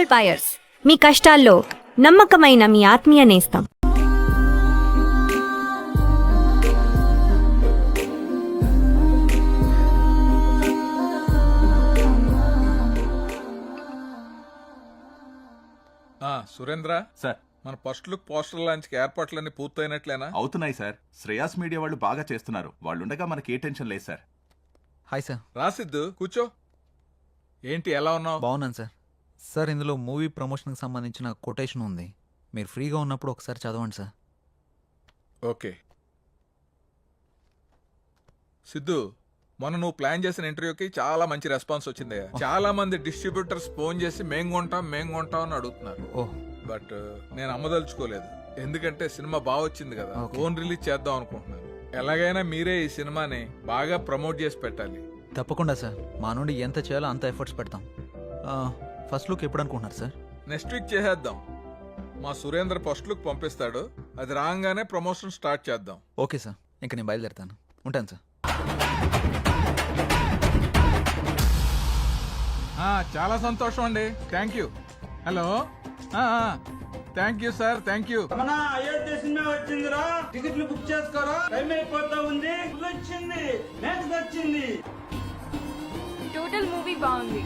Gold buyers, మీ కష్టాల్లో నమ్మకమైన మీ ఆత్మీయ నేస్తం. సురేంద్ర సార్, మన ఫస్ట్ లుక్ పోస్టర్ లాంచ్ ఏర్పాట్లన్నీ పూర్తయినట్లేనా? అవుతున్నాయి సార్. శ్రేయాస్ మీడియా వాళ్ళు బాగా చేస్తున్నారు. వాళ్ళుండగా మనకి ఏ టెన్షన్ లేదు సార్. Hi sir. రాసిద్దు కూర్చో. ఏంటి ఎలా ఉన్నావు? బాగున్నాను సార్. సార్, ఇందులో మూవీ ప్రమోషన్కి సంబంధించిన కొటేషన్ ఉంది. మీరు ఫ్రీగా ఉన్నప్పుడు ఒకసారి చదవండి సార్. ఓకే. సిద్ధు, మొన్న నువ్వు ప్లాన్ చేసిన ఇంటర్వ్యూకి చాలా మంచి రెస్పాన్స్ వచ్చింది. చాలా మంది డిస్ట్రిబ్యూటర్స్ ఫోన్ చేసి మేం కొంటాం అని అడుగుతున్నారు. ఓహ్, బట్ నేను అమ్మదలుచుకోలేదు. ఎందుకంటే సినిమా బాగా వచ్చింది కదా, ఫోన్ రిలీజ్ చేద్దాం అనుకుంటున్నాను. ఎలాగైనా మీరే ఈ సినిమాని బాగా ప్రమోట్ చేసి పెట్టాలి. తప్పకుండా సార్. మా నుండి ఎంత చేయాలో అంత ఎఫర్ట్స్ పెడతాం. ఫస్ట్ లుక్ ఎప్పుడు అనుకుంటున్నారు సార్? నెక్స్ట్ వీక్ చేసేద్దాం. మా సురేంద్ర ఫస్ట్ లుక్ పంపిస్తాడు. అది రాగానే ప్రమోషన్ స్టార్ట్ చేద్దాం. Okay sir. ఇంకా నేను బయలుదేరుతాను. ఉంటాను సార్. చాలా సంతోషం అండి. Thank you. Hello, thank you sir, thank you. Ayodhya cinema వచ్చిందిరా, టికెట్లు బుక్ చేసుకోరా, టైం అయిపోతా ఉంది. వచ్చింది, మ్యాచ్ వచ్చింది. టోటల్ మూవీ బాగుంది.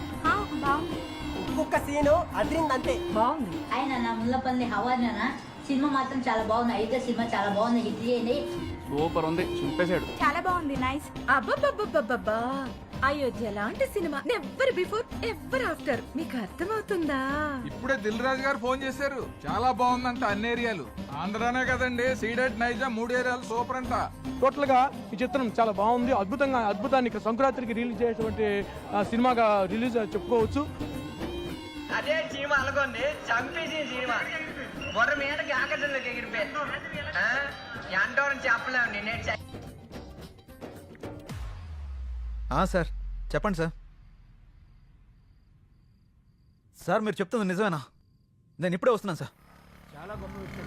ఒక్కొక్క సీను అదిరిందంతే. బాగుంది. ఆయన నా ముల్లపల్లి హవానా సినిమా మాత్రం చాలా బాగుంది. అయితే సినిమా చాలా బాగుంది. హిట్ చేయండి. సూపర్ ఉంది, చింపేశాడు. చాలా బాగుంది. నైస్. అబ్బబ్బబ్బబ్బబ్బా, అయోధ్య లాంటి cinema never before ever after. మీకు అర్థమవుతుందా? ఇప్పుడే దిల్ రాజు గారు ఫోన్ చేశారు. చాలా బాగుందంట. అన్ని ఏరియాలు ఆంధ్రానే కదండి, సీడెడ్ నైజా 3 ఏరియాలు సూపర్ అంట. టోటల్ గా ఈ చిత్రం చాలా బాగుంది. అద్భుతాన్ని సంక్రాంతికి రిలీజ్ చేసేటువంటి సినిమాగా రిలీజ్ చెప్పుకోవచ్చు. అదే సినిమా అనుకోండి, చంపేసిన సినిమా బొర్ర మీదకి ఆకాశంలోకి ఎగిరిపోయారు. ఎంటోని చెప్పలేము. నేనే సార్, చెప్పండి సార్. సార్, మీరు చెప్తుంది నిజమేనా? నేను ఇప్పుడే వస్తున్నాను సార్. చాలా గొప్ప విషయం.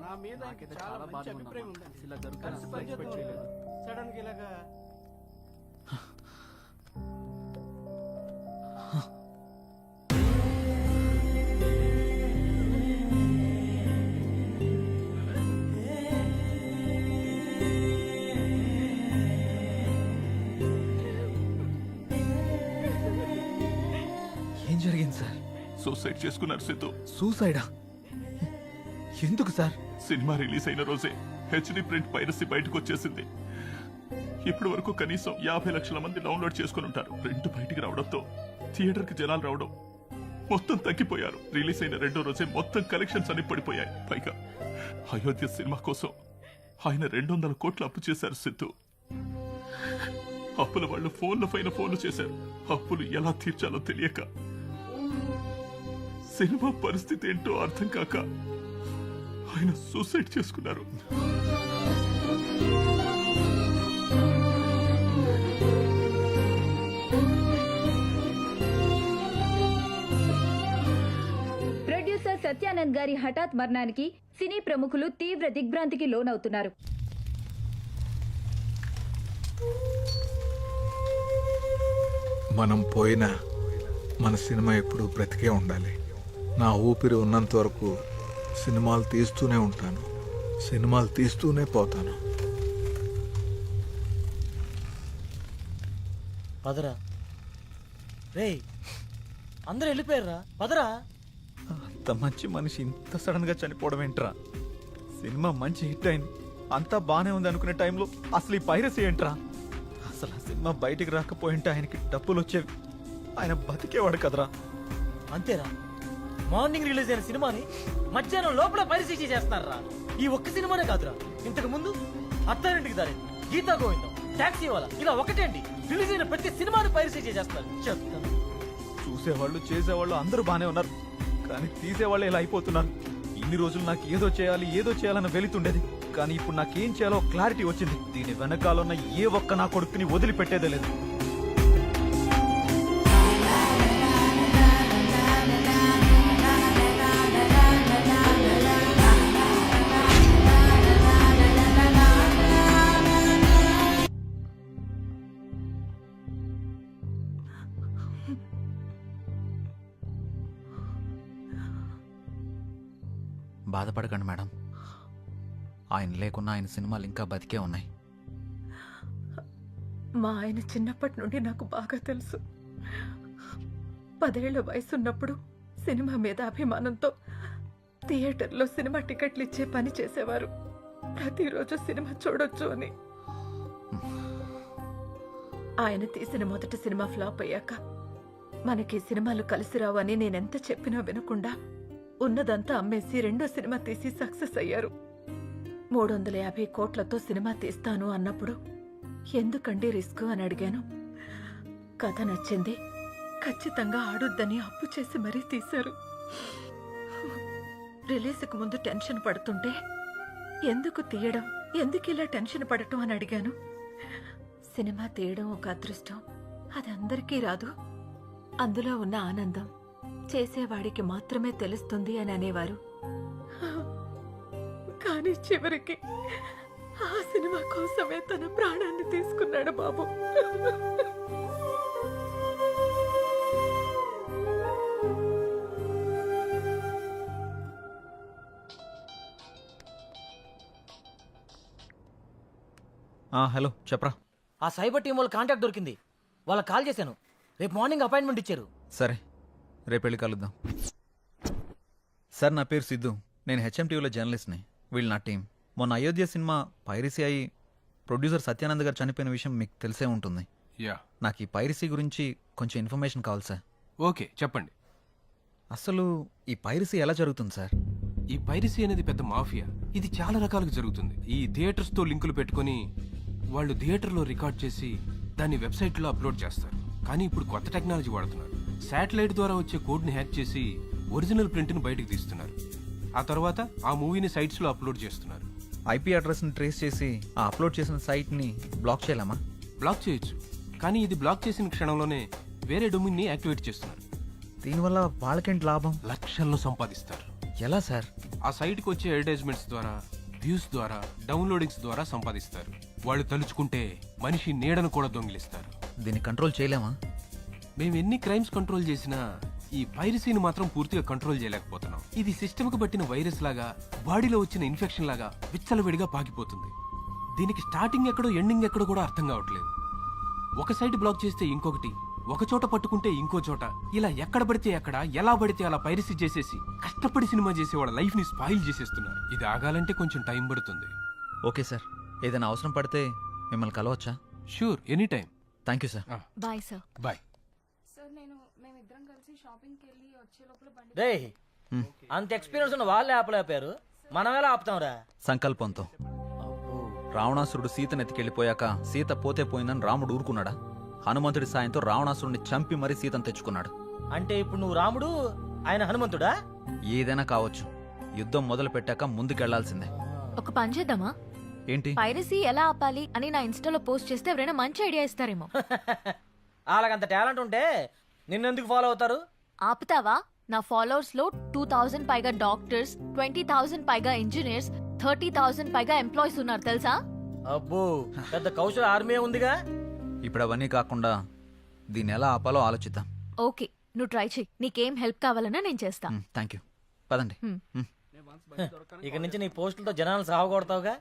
నా మీద చాలా మంచి అభిప్రాయం ఉంది. సడన్ గా ఇలాగా ఏం జరిగింది సార్? సూసైడ్ చేసుకున్నారు సిద్ధు. సూసైడా? ఎందుకు సార్? సినిమా రిలీజ్ అయిన రోజే హెచ్డి ప్రింట్ పైరసీ బయటకు వచ్చేసింది. ఇప్పటి వరకు కనీసం 50 లక్షల మంది డౌన్లోడ్ చేసుకుని ఉంటారు. ప్రింట్ బయటికి రావడంతో థియేటర్ కి జనాలు రావడం మొత్తం తగ్గిపోయారు. రిలీజ్ అయిన 2వ రోజే మొత్తం కలెక్షన్స్ అన్ని పడిపోయాయి. పైగా అయోధ్య సినిమా కోసం ఆయన 200 కోట్లు అప్పు చేశారు సిద్ధు. అప్పుల వాళ్ళు ఫోన్ల పైన ఫోన్లు చేశారు. అప్పులు ఎలా తీర్చాలో తెలియక, సినిమా పరిస్థితి ఏంటో అర్థం కాక ఆయన సూసైడ్ చేసుకున్నారు. ప్రొడ్యూసర్ సత్యానంద్ గారి హఠాత్ మరణానికి సినీ ప్రముఖులు తీవ్ర దిగ్భ్రాంతికి లోనవుతున్నారు. మనం పోయినా మన సినిమా ఎప్పుడు బ్రతికే ఉండాలి. నా ఊపిరి ఉన్నంత వరకు సినిమాలు తీస్తూనే ఉంటాను, సినిమాలు తీస్తూనే పోతాను. పదరా రే, అందరూ వెళ్ళిపోయారా? పదరా. అంత మంచి మనిషి ఇంత సడన్ గా చనిపోవడం ఏంట్రా? సినిమా మంచి హిట్ అయింది, అంతా బానే ఉంది అనుకునే టైంలో అసలు ఈ పైరసీ ఏంట్రా? అసలు ఆ సినిమా బయటికి రాకపోయింటే ఆయనకి డబ్బులు వచ్చేవి, ఆయన బతికేవాడు కదరా. అంతేరా, మార్నింగ్ రిలీజ్ అయిన సినిమాని మధ్యాహ్నం లోపల పరిశీలి చేస్తున్నారా? ఈ ఒక్క సినిమానే కాదురా, ఇంతకు ముందు అత్తారింటికి దారి, గీతా గోవిందం, టాక్సీ వాళ్ళ, ఇలా ఒకటేంటి రిలీజ్ అయిన ప్రతి సినిమాని పరిశీలి చేస్తారు. చెప్తాను. చూసేవాళ్ళు చేసేవాళ్ళు అందరూ బానే ఉన్నారు, కానీ తీసేవాళ్ళు ఇలా అయిపోతున్నారు. ఇన్ని రోజులు నాకు ఏదో చేయాలని వెళుతుండేది, కానీ ఇప్పుడు నాకేం చేయాలో క్లారిటీ వచ్చింది. దీని వెనకాలన్న ఏ ఒక్క నా కొడుకుని వదిలిపెట్టేదే లేదు. బాధపడకండి మేడం, ఆయన లేకున్నా ఆయన సినిమాలు ఇంకా బతికే ఉన్నాయి. మా ఆయన చిన్నప్పటి నుండి నాకు బాగా తెలుసు. 10 ఏళ్ల వయసున్నప్పుడు సినిమా మీద అభిమానంతో థియేటర్లో సినిమా టికెట్లు ఇచ్చే పని చేసేవారు. ప్రతిరోజు సినిమా చూడొచ్చు అని. ఆయన తీసిన మొదటి సినిమా ఫ్లాప్ అయ్యాక మనకి సినిమాలు కలిసి రావు అని నేనెంత చెప్పినా వినకుండా ఉన్నదంతా అమ్మేసి రెండో సినిమా తీసి సక్సెస్ అయ్యారు. 350 కోట్లతో సినిమా తీస్తాను అన్నప్పుడు ఎందుకండి రిస్క్ అని అడిగాను. కథ నచ్చింది, ఖచ్చితంగా ఆడొద్దని అప్పు చేసి మరీ తీశారు. రిలీజ్కి ముందు టెన్షన్ పడుతుంటే ఎందుకు తీయడం, ఎందుకు ఇలా టెన్షన్ పడటం అని అడిగాను. సినిమా తీయడం ఒక అదృష్టం, అది అందరికీ రాదు. అందులో ఉన్న ఆనందం చేసేవాడికి మాత్రమే తెలుస్తుంది అని అనేవారు. కానీ చివరికి ఆ సినిమా కోసమే తన ప్రాణాన్ని తీసుకున్నాడు బాబు. హలో చెప్పరా. ఆ సైబర్ టీం వాళ్ళ కాంటాక్ట్ దొరికింది. వాళ్ళకి కాల్ చేశాను. రేపు మార్నింగ్ అపాయింట్మెంట్ ఇచ్చారు. సరే, రేపు వెళ్ళి కలుద్దాం. సార్, నా పేరు సిద్ధు, నేను హెచ్ఎంటీవీలో జర్నలిస్ట్ని. వీళ్ళు నా టీం. మొన్న అయోధ్య సినిమా పైరసీ అయి ప్రొడ్యూసర్ సత్యానంద్ గారు చనిపోయిన విషయం మీకు తెలిసే ఉంటుంది. యా, నాకు ఈ పైరసీ గురించి కొంచెం ఇన్ఫర్మేషన్ కావాలి సార్. ఓకే చెప్పండి. అసలు ఈ పైరసీ ఎలా జరుగుతుంది సార్? ఈ పైరసీ అనేది పెద్ద మాఫియా. ఇది చాలా రకాలుగా జరుగుతుంది. ఈ థియేటర్స్తో లింకులు పెట్టుకొని వాళ్ళు థియేటర్లో రికార్డ్ చేసి దాన్ని వెబ్సైట్లో అప్లోడ్ చేస్తారు. కానీ ఇప్పుడు కొత్త టెక్నాలజీ వాడుతున్నారు. శాటిలైట్ ద్వారా వచ్చే కోడ్ని హ్యాక్ చేసి ఒరిజినల్ ప్రింట్ని బయటకు తీస్తున్నారు. ఆ తర్వాత ఆ మూవీని సైట్స్లో అప్లోడ్ చేస్తున్నారు. ఐపీ అడ్రస్ని ట్రేస్ చేసి ఆ అప్లోడ్ చేసిన సైట్ని బ్లాక్ చేయలేమా? బ్లాక్ చేయొచ్చు, కానీ ఇది బ్లాక్ చేసిన క్షణంలోనే వేరే డొమైన్ని యాక్టివేట్ చేస్తున్నారు. దీనివల్ల వాళ్ళకేంటి లాభం? లక్షల్లో సంపాదిస్తారు. ఎలా సార్? ఆ సైట్కి వచ్చే అడ్వర్టైజ్మెంట్స్ ద్వారా, వ్యూస్ ద్వారా, డౌన్లోడింగ్స్ ద్వారా సంపాదిస్తారు. వాళ్ళు తలుచుకుంటే మనిషి నీడను కూడా దొంగిలిస్తారు. దీన్ని కంట్రోల్ చేయలేమా? మేము ఎన్ని క్రైమ్స్ కంట్రోల్ చేసినా ఈ పైరసీని మాత్రం పూర్తిగా కంట్రోల్ చేయలేకపోతున్నాం. ఇది సిస్టమ్కి పట్టిన వైరస్ లాగా, బాడీలో వచ్చిన ఇన్ఫెక్షన్ లాగా విచ్చలవిడిగా పాకిపోతుంది. దీనికి స్టార్టింగ్ ఎక్కడో ఎండింగ్ ఎక్కడో కూడా అర్థం కావట్లేదు. ఒక సైట్ బ్లాక్ చేస్తే ఇంకొకటి, ఒక చోట పట్టుకుంటే ఇంకో చోట, ఇలా ఎక్కడ పడితే ఎక్కడ, ఎలా పడితే అలా పైరసీ చేసేసి కష్టపడి సినిమా చేసే వాళ్ళ లైఫ్ ని స్పాయిల్ చేసేస్తున్నారు. ఇది ఆగాలంటే కొంచెం టైం పడుతుంది. ఓకే సార్, ఏదైనా అవసరం పడితే మిమ్మల్ని కలవచ్చా? Sure, any time. Thank you sir. Bye sir. Bye. రే, అంత ఎక్స్పీరియన్స్ ఉన్న వాళ్ళే ఆపలేపారు, మనం ఎలా ఆపుతాంరా? సంకల్పంతో. రావణాసురుడు సీతను ఎత్తికెళ్ళిపోయాక సీత పోతే పోయిందని రాముడు ఊరుకున్నాడా? హనుమంతుడి సాయంతో రావణాసురుడిని చంపి మరీ సీతను తెచ్చుకున్నాడు. అంటే ఇప్పుడు నువ్వు రాముడు, ఆయన హనుమంతుడా? ఏదైనా కావచ్చు, యుద్ధం మొదలు పెట్టాక ముందుకెళ్లాల్సిందే. ఒక పని చేద్దామా? ఏంటి? పైరసీ ఎలా ఆపాలి అని నా ఇన్స్టాలో పోస్ట్ చేస్తే ఎవరైనా మంచి ఐడియా ఇస్తారేమో. వాళ్ళకంత టాలెంట్ ఉంటే నిన్నెందుకు ఫాలో అవుతారు? ఆపుతావా? నా ఫాలోవర్స్ లో 2000 పైగా డాక్టర్స్, 20,000 పైగా ఇంజనీర్స్, 30,000 పైగా ఎంప్లాయీస్ ఉన్నారు తెలుసా? అబ్బో, పెద్ద కౌశల ఆర్మీ ఉందిగా. ఇప్పుడు అవన్నీ కాకుండా దీన్ని ఎలా ఆపాలో ఆలోచిద్దాం. ఓకే, నువ్వు ట్రై చెయ్యి. నీకేం హెల్ప్ కావాలన్నా నేను చేస్తా. Thank you. పదండి. ఇక నుంచి నీ పోస్టులతో జనాలు సావగొడతావుగా.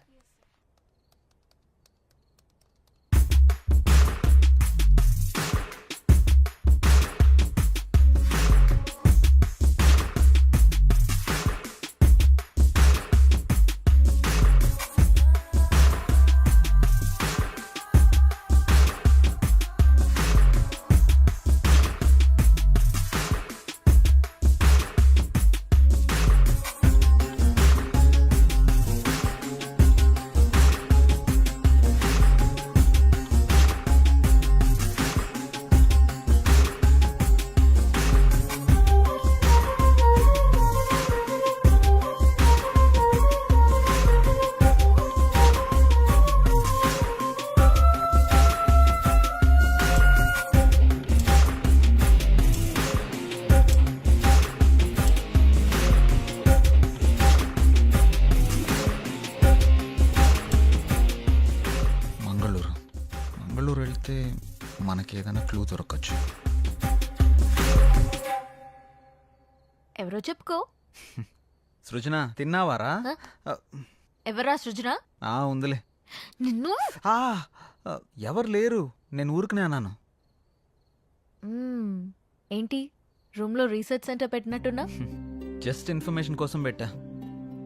మంగళూరు వెళ్తే మనకి ఏదైనా క్లూ దొరకచ్చు. ఎవరో చెప్పుకో. సృజన తిన్నావారా? హ? ఎవరా సృజన? ఉందిలే. నిన్ను ఆ, ఎవరు లేరు, నేను ఊరుకునే అన్నాను. ఏంటి రూమ్ లో రీసెర్చ్ సెంటర్ పెట్టినట్టున్నా? జస్ట్ ఇన్ఫర్మేషన్ కోసం పెట్టా.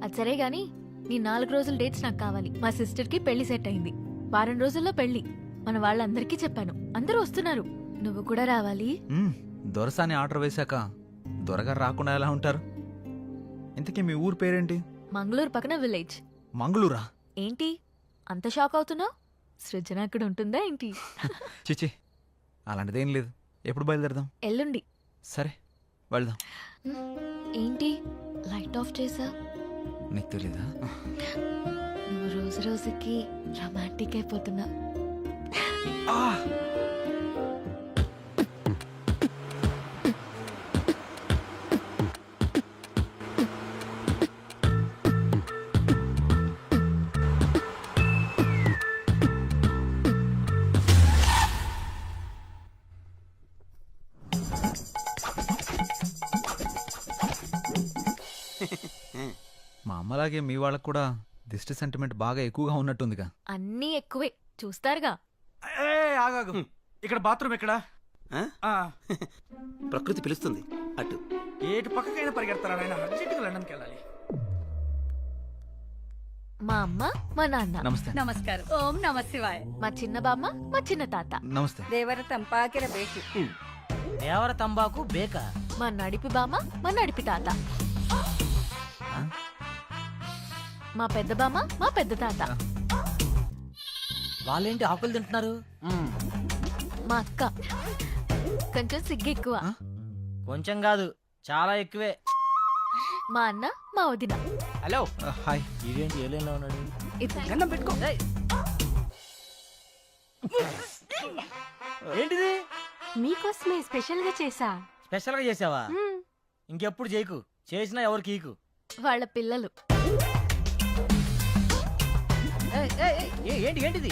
అది సరే గాని నీ 4 రోజుల డేట్స్ నాకు కావాలి. మా సిస్టర్ కి పెళ్లి సెట్ అయింది. వారం రోజుల్లో పెళ్లి. మన వాళ్ళందరికీ చెప్పాను, అందరూ వస్తున్నారు. నువ్వు కూడా రావాలి. దొరసాని ఆర్డర్ వేశాక దొరగారు రాకుండా ఎలా ఉంటారు? ఇంతకీ మీ ఊరు పేరేంటి? మంగళూరు పక్కన విలేజ్. మంగళూరా? ఏంటి అంత షాక్ అవుతున్నావు? సృజన అక్కడ ఉంటుందా ఏంటి? చిచి, అలాంటిదేం లేదు. ఎప్పుడు బయలుదేరదాం? ఎల్లుండి. సరే వెళ్దాం. ఏంటి లైట్ ఆఫ్ చేసా? నీకు తెలీదా? నువ్వు రోజు రోజుకి రొమాంటిక్ అయిపోతున్నా. మా అమ్మలాగే మీ వాళ్ళకు కూడా దిష్టి సెంటిమెంట్ బాగా ఎక్కువగా ఉన్నట్టుందిగా. అన్నీ ఎక్కువే చూస్తారుగా. ఆగాగు, ఇక్కడ బాత్రూమ్ ఎక్కడ? ప్రకృతి పిలుస్తుంది అటు. ఏటు పక్కకైనా పరిగెడతారా నాయన? అర్జెంటుగా లండన్కి వెళ్ళాలి. మా అమ్మ మా నాన్న. నమస్తే. నమస్కారం. ఓం నమ శివాయ. మా చిన్న బామ్మ మా చిన్న తాత. నమస్తే. దేవర తంపాకిర బేసి. దేవర తంబాకు బేక. మా నడిపి బామ్మ మా నడిపి తాత. మా పెద్ద బామ్మ మా పెద్ద తాత. వాళ్ళేంటి ఆకులు తింటున్నారు? మా అక్క కొంచెం సిగ్గు ఎక్కువ. కొంచెం కాదు, చాలా ఎక్కువే. మా అన్న మా వదిన. హలో. హాయ్. ఇదేంటి ఏలైనా ఉన్నాడు? ఇట్లా. గన్నం పెట్టుకో. ఏంటిది? మీకోసమే స్పెషల్ గా చేసా. స్పెషల్ గా చేసావా? ఇంకెప్పుడు చేయకు, చేసినా ఎవరికి ఈకు. వాళ్ళ పిల్లలు. ఏంటి ఏంటిది?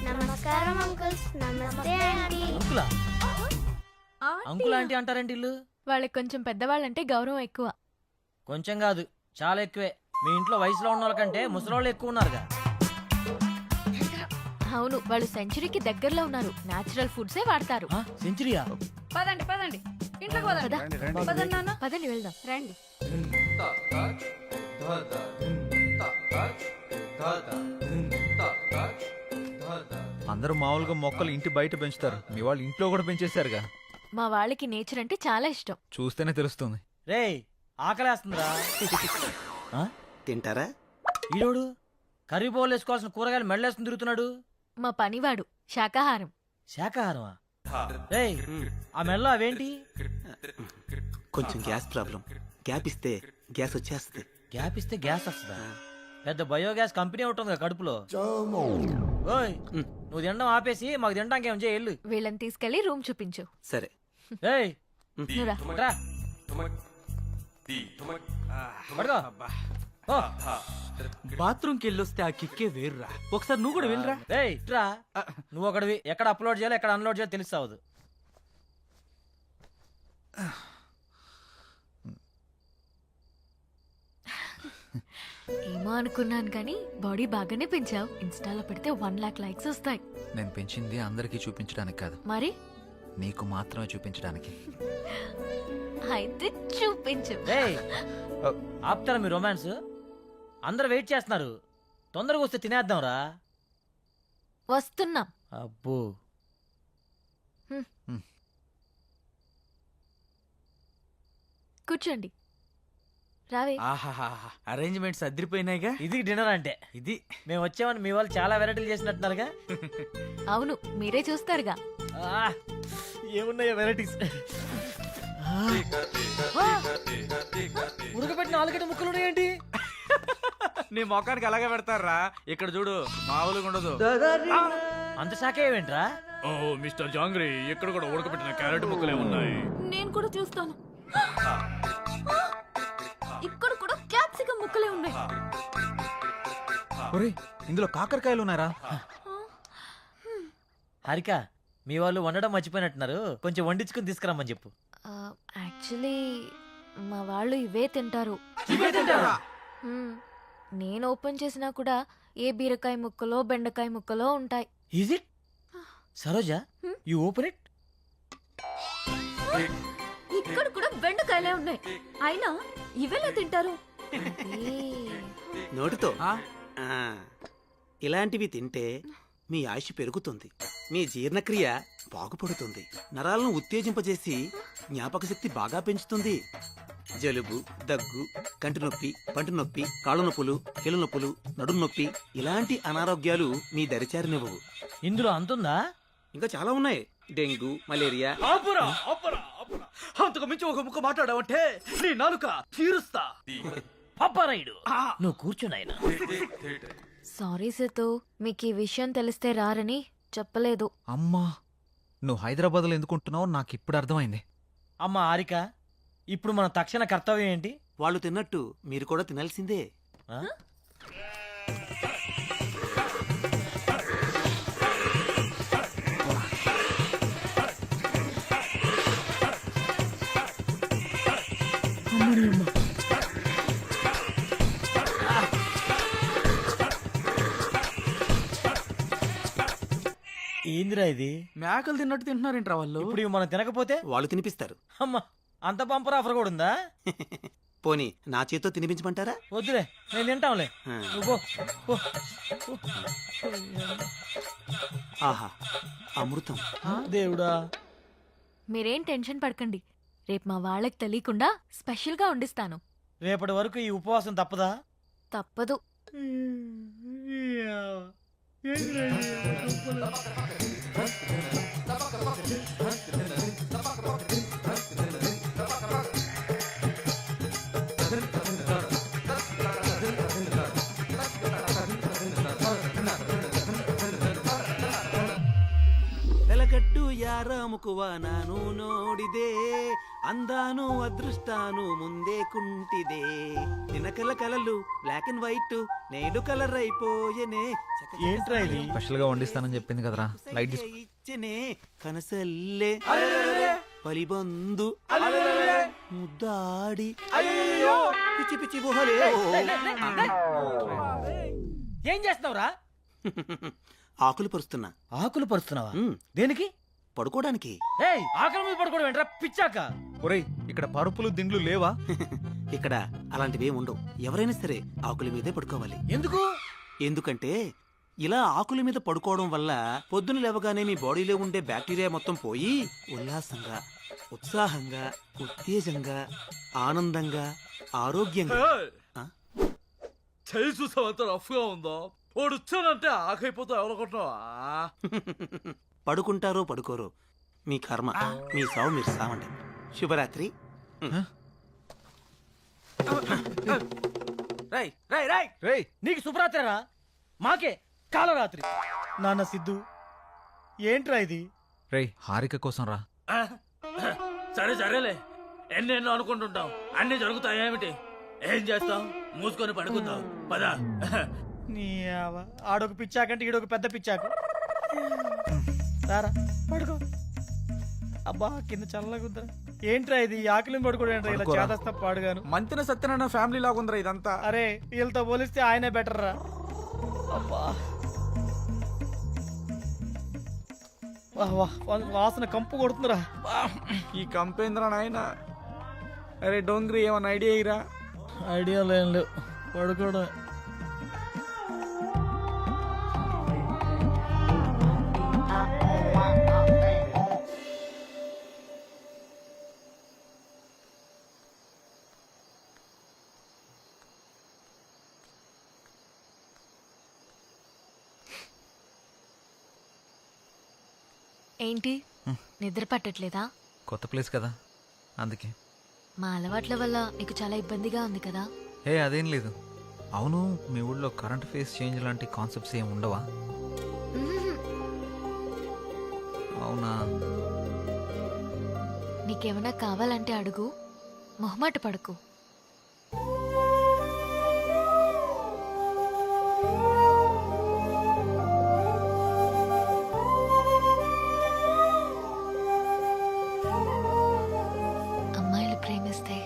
నమస్కారం అంకుల్స్. నమస్తే ఆంటీ. అంకులా? అంకుల్ ఆంటీ అంటారేంటి ఇల్లు? వాళ్ళకి కొంచెం పెద్దవాళ్ళంటే గౌరవం ఎక్కువ. కొంచెం కాదు, చాలా ఎక్కువే. మీ ఇంట్లో వయసులో ఉన్న వాళ్ళకంటే ముసలోళ్ళు ఎక్కువ ఉన్నారుగా. అవును, వాళ్ళు సెంచరీకి దగ్గరలో ఉన్నారు. నేచురల్ ఫుడ్సే వాడతారు. సెంచరీయా? పదండి పదండి, ఇంట్లోకి పదండి. పదండి నాన్న. పదండి వెళ్దాం. రండి. అందరూ మామూలుగా మొక్కలు ఇంటి బయట పెంచుతారు, మీ వాళ్ళు ఇంట్లో కూడా పెంచేశారుగా. మా వాళ్ళకి నేచర్ అంటే చాలా ఇష్టం. చూస్తేనే తెలుస్తుంది. రేయ్, ఆకలేస్తుందిరా. తింటారా? ఈడోడు కర్రీ బౌల్ వేసుకోవాల్సిన కూరగాయలు మెడలేసుకుని తిరుగుతున్నాడు. మా పనివాడు శాకాహారం. శాకాహారమా? రేయ్, ఆ మెడలో అవేంటి? కొంచెం గ్యాస్ ప్రాబ్లం. గ్యాప్ ఇస్తే గ్యాస్ వచ్చేస్తుంది. గ్యాప్ ఇస్తే గ్యాస్ వస్తుందా? పెద్ద బయోగ్యాస్ కంపెనీ ఉంటుంది కడుపులో. ఓయ్, నువ్వు తినడం ఆపేసి మాకు తినడానికి ఏం చేయి. వీళ్ళని తీసుకెళ్లి రూమ్ చూపించు. సరే. ఏయ్, నువ్వురా. రా. పడుకో. ఓ. బాత్రూమ్కి వెళ్ళొస్తే ఆ కిక్కే వేర్రా. ఒకసారి నువ్వు కూడా వెళ్ళరా. రేయ్, ఇట్రా. నువ్వు ఒకటివి. ఎక్కడ అప్లోడ్ చేయాలో ఎక్కడ అన్లోడ్ చేయాలో తెలుస్తావదు. ఏమో అనుకున్నాను కానీ బాడీ బాగానే పెంచావు. ఇన్స్టాలో పెడితే 1 lakh లైక్స్ వస్తాయి. నేను పెంచింది అందరికీ చూపించడానికి కాదు, మరి నీకు మాత్రమే చూపించడానికి. అయితే చూపించు. రేయ్, ఆపుతారా మీ రొమాన్స్? అందరు వెయిట్ చేస్తున్నారు, తొందరగా వస్తే తినేద్దాంరా. వస్తున్నాం. అబ్బో. కూర్చోండి. రావే. అరేంజ్మెంట్స్ అదిరిపోయినాయిగా. ఇది డిన్నర్ అంటే. ఇది మేము వచ్చామని మీ వాళ్ళు చాలా వెరైటీలు చేసినట్టున్నారుగా. అవును, మీరే చూస్తారుగా. ఆ, ఏమున్నాయో వెరైటీస్. ఉడకబెట్టిన ఆలుగడ్డ ముక్కలు ఉన్నాయేంటి? నీ మొఖానికి అలాగే పెడతారా. ఇక్కడ చూడు, మామూలుగా ఉండదు. అంత శాఖ ఏమేంట్రా? ఓ మిస్టర్ జాంగ్రీ, ఇక్కడ కూడా ఉడకబెట్టిన క్యారెట్ ముక్కలే ఉన్నాయి. నేను కూడా చూస్తాను. ఇక్కడ కూడా క్యాప్సికం ముక్కలే ఉన్నాయి. ఒరేయ్, ఇందులో కాకరకాయలు ఉన్నారా? హారిక, మీ వాళ్ళు వండడం మర్చిపోయినట్టున్నారు. కొంచెం వండించుకుని తీసుకురమ్మని చెప్పు. యాక్చువల్లీ మా వాళ్ళు ఇవే తింటారు. మ్మ్. నేను ఓపెన్ చేసినా కూడా ఏ బీరకాయ ముక్కలో బెండకాయ ముక్కలో ఉంటాయి. Is it Saroja you open it. ఇక్కడ కూడా బెండకాయలే ఉన్నాయి, అయినా ఇవెలా తింటారు? నోటితో ఇలాంటివి తింటే మీ ఆయుష్ పెరుగుతుంది, మీ జీర్ణక్రియ బాగుపడుతుంది, నరాలను ఉత్తేజింపజేసి జ్ఞాపక శక్తి బాగా పెంచుతుంది. జలుబు, దగ్గు, కంటి నొప్పి, పంటి నొప్పి, కాళ్ళ నొప్పులు, కీళ్ళ నొప్పులు, నడుము నొప్పి ఇలాంటి అనారోగ్యాలు మీ దరిచారినివ్వవు. ఇందులో అంతుందా? ఇంకా చాలా ఉన్నాయి. Dengue, malaria. అంతకు మించి ఒక ముక్క మాట్లాడావంటే నీ నాలుక తీరుస్తా. అప్పారాయుడు నువ్వు కూర్చున్నాయన. సారీ సేతు, మీకు ఈ విషయం తెలిస్తే రారని చెప్పలేదు. అమ్మా, నువ్వు హైదరాబాద్లో ఎందుకుంటున్నావు నాకు ఇప్పుడు అర్థమైంది. అమ్మ ఆరిక, ఇప్పుడు మన తక్షణ కర్తవ్యం ఏంటి? వాళ్ళు తిన్నట్టు మీరు కూడా తినాల్సిందే. ఆ? ఏందిరా ఇది? మేకలు తిన్నట్టు తింటున్నారేంట్రా వాళ్ళు? ఇప్పుడు ఇవి మనం తినకపోతే వాళ్ళు తినిపిస్తారు. అమ్మ, అంత బంపర్ ఆఫర్ కూడా ఉందా? పోనీ నా చేతితో తినిపించమంటారా? వద్దులే, నేను తింటాంలే. ఆ. నువ్వు పో. ఆహా, అమృతం. దేవుడా, మీరేం టెన్షన్ పడకండి, రేపు మా వాళ్ళకి తెలియకుండా స్పెషల్గా వండిస్తాను. రేపటి వరకు ఈ ఉపవాసం తప్పదా? తప్పదు. వెలగట్టు యారాముకువ ನಾನು ನೋಡಿದೆ అందాను అదృష్టాను ముందే కుంటిదే నినకల కలలు బ్లాక్ అండ్ వైట్ నేడు కలర్ అయిపోయనే ఏంట్రా ఇది? స్పెషల్ గా వండిస్తానని చెప్పింది కదరా, లైట్ తీసుకో. ఇచ్చనే కనసల్లే పలిబందు ముద్దాడి పిచ్చి పిచ్చి గుహలే. ఏం చేస్తున్నావురా? ఆకులు పరుస్తున్నా. ఆకులు పరుస్తున్నావా? ఉమ్, దేనికి? పడుకోవడానికి. ఏయ్, ఆకలి మీద పడుకోవడం ఏంట్రా పిచ్చాక? ఒరేయ్, ఇక్కడ పరుపులు దిండ్లు లేవా? ఇక్కడ అలాంటివి ఉండవు. ఎవరైనా సరే ఆకుల మీదే పడుకోవాలి. ఎందుకు? ఎందుకంటే ఇలా ఆకుల మీద పడుకోవడం వల్ల పొద్దున లేవగానే మీ బాడీలో ఉండే బ్యాక్టీరియా మొత్తం పోయి ఉల్లాసంగా, ఉత్సాహంగా, ఉత్తేజంగా, ఆనందంగా, ఆరోగ్యంగా. ఆ? చేయి చూసావు ఎంత రఫ్ గా ఉందో. వాడు వచ్చానంటే ఆకైపోతా ఎవరనుకుంటున్నావా? పడుకుంటారో పడుకోరో మీ కర్మ, మీ సావు మీరు సావండి. శుభరాత్రి. రై రై రై రేయ్, నీకు శుభరాత్రిరా, మాకే కాలరాత్రి. నాన్న సిద్ధు, ఏంట్రా ఇది? రేయ్, హారిక కోసం రా. సరే సరేలే, ఎన్నెన్నో అనుకుంటుంటాం, అన్ని జరుగుతాయేమిటి? ఏం చేస్తాం? మూసుకొని పడుకుందాం పదా. నీ ఆడొక పిచ్చాకంటే ఈడొక పెద్ద పిచ్చాకు. రారా పడుకో. అబ్బా, కింద చల్లగుందరా. ఏంట్రా ఇది? ఆకలిని పడుకోవడం ఏంట్రా ఇలా పడుకోరా. చేదస్తా పాడుగాను. మంతిన సత్యనారాయణ ఫ్యామిలీ లాగుందిరా ఇదంతా. అరే, వీళ్ళతో పోలిస్తే ఆయనే బెటర్ రా. అబ్బా, వాహ్ వాహ్, వాసన కంపు కొడుతుందిరా. ఈ కంపేంద్ర నాయన. అరే డోంగ్రీ, ఏమన్నా ఐడియా ఇరా? ఐడియా లేం లేవు, పడుకోవడం. ఏంటి, నిద్ర పట్టట్లేదా? కొత్త ప్లేస్ కదా, అందుకే. మా అలవాట్ల వల్ల నీకు చాలా ఇబ్బందిగా ఉంది కదా? ఏ అదేం లేదు. అవును, మీ ఊళ్ళో కరెంట్ ఫేస్ చేంజ్ లాంటి కాన్సెప్ట్స్ ఏమి ఉండవా? మ్మ్. అవునా? నీకేమైనా కావాలంటే అడుగు, మొహమాట పడకు. అమ్మాయిలు ప్రేమిస్తే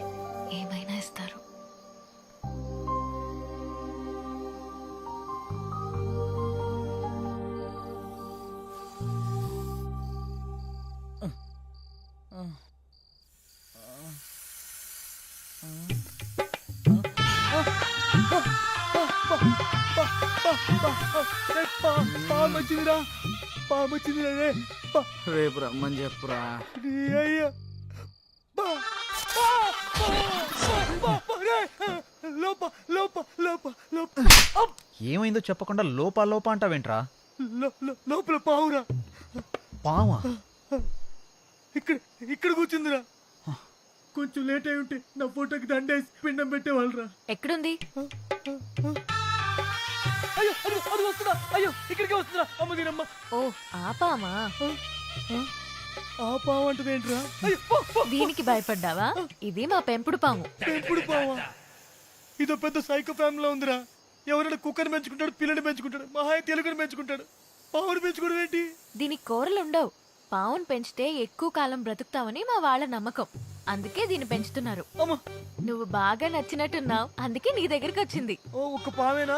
వచ్చిందిరా పాము వచ్చిందిరా రే రేపు రమ్మని చెప్పురా. అయ్యా లోప లోప లోప లోప ఏమైందో చెప్పకుండా లోపా లోపా అంటావేంట్రా? లోపల పావురా పావా? ఇక్కడ ఇక్కడ కూర్చుందిరా. కొంచెం లేట్ అయి ఉంటే నా ఫోటోకి దండేసి పిండం పెట్టేవాళ్ళరా. ఎక్కడుంది? అయ్యో అది వస్తుందా? అయ్యో ఇక్కడికి వస్తుందా? అమ్మ దీనమ్మ. ఓ ఆపామా? ఆ పావు అంటదేంట్రా? దీనికి భయపడ్డావా? ఇది మా పెంపుడు పాము. పెంపుడు పావా? ఇదో పెద్ద సైకో ఫ్యామిలీలో ఉందిరా. ఎవరైనా కుక్కని పెంచుకుంటాడు, పిల్లని పెంచుకుంటాడు, మహాయ తెలుగుని పెంచుకుంటాడు. పావుని పెంచుకోవడం ఏంటి? దీనికి కూరలు ఉండవు. పావును పెంచితే ఎక్కువ కాలం బ్రతుకుతావని మా వాళ్ళ నమ్మకం. అందుకే దీన్ని పెంచుతున్నారు. అమ్మ నువ్వు బాగా నచ్చినట్టున్నావు, అందుకే నీ దగ్గరికి వచ్చింది. ఓ ఒక్క పావేనా?